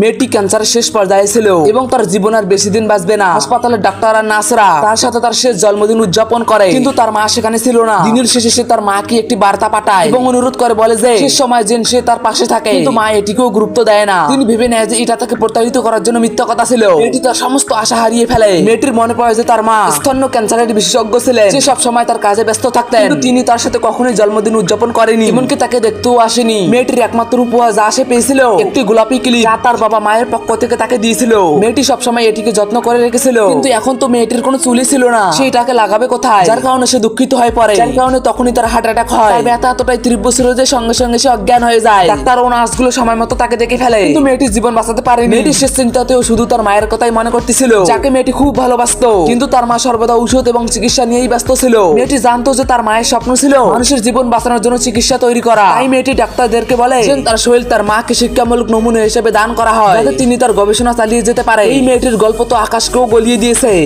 মেয়েটি ক্যান্সারের শেষ পর্যায়ে ছিল এবং তার জীবন আর বেশি দিন বাঁচবে না। হাসপাতালের ডাক্তার আর নার্সরা তার সাথে তার শেষ জন্মদিন উদযাপন করে, কিন্তু তার মা সেখানে ছিল না। দিনের শেষে সে তার মাকে একটি বার্তা পাঠায় এবং অনুরোধ করে বলে যে শেষ সময় যেন সে তার পাশে থাকে, কিন্তু মা এটিকেও গুরুত্ব দেয় না। তিনি ভেবে নেয় যে এটা তাকে প্রতারিত করার জন্য মিথ্যা কথা ছিল। মেয়েটি তার সমস্ত আশা হারিয়ে ফেলে। মেয়েটির মনে পড়ে যে তার মা স্তন্য ক্যান্সারের বিশেষজ্ঞ ছিলেন, যে সব সময় তার কাজে ব্যস্ত থাকতেন, কিন্তু তিনি তার সাথে কখনোই জন্মদিন উদযাপন করেনি, এমনকি তাকে দেখতেও আসেনি। মেয়েটির একমাত্র উপহার যা সে পেয়েছিল একটি গোলাপি ক্লিপ, যা তার বাবা মায়ের পক্ষ থেকে তাকে দিয়েছিল। মেয়েটি সবসময় এটিকে যত্ন করে রেখেছিল, কিন্তু এখন তো মেয়েটির কোনো চুলই ছিল না। সে এটাকে লাগাবে কোথায়? যার কারণে সে দুঃখিত হয়ে পড়ে, যার কারণে তখনই তার হার্ট অ্যাটাক হয়। তার ব্যথা এতটাই তীব্র ছিল যে সঙ্গে সঙ্গে সে অজ্ঞান হয়ে যায়। ডাক্তার ও নার্সগুলো সময় মতো তাকে দেখে ফেলে, কিন্তু মেয়েটির জীবন বাঁচাতে পারেনি। মেয়েটির শেষ চিন্তাতেও শুধু তার মায়ের কথাই মনে করতেছিল, যাকে মেয়েটি খুব ভালোবাসতো। কিন্তু তার মা সর্বদা ঔষধ এবং চিকিৎসা নিয়েই ব্যস্ত ছিল। মেয়েটি জানতো যে তার মায়ের স্বপ্ন ছিল মানুষের জীবন বাঁচানোর জন্য চিকিৎসা তৈরি করা। তাই মেয়েটি ডাক্তারদেরকে বলে যে তার শরীর তার মাকে শিক্ষামূলক নমুনা হিসেবে দান করা হয়, যাতে তিনি তার গবেষণা চালিয়ে যেতে পারে। এই মেয়েটির গল্প তো আকাশকেও গলিয়ে দিয়েছে।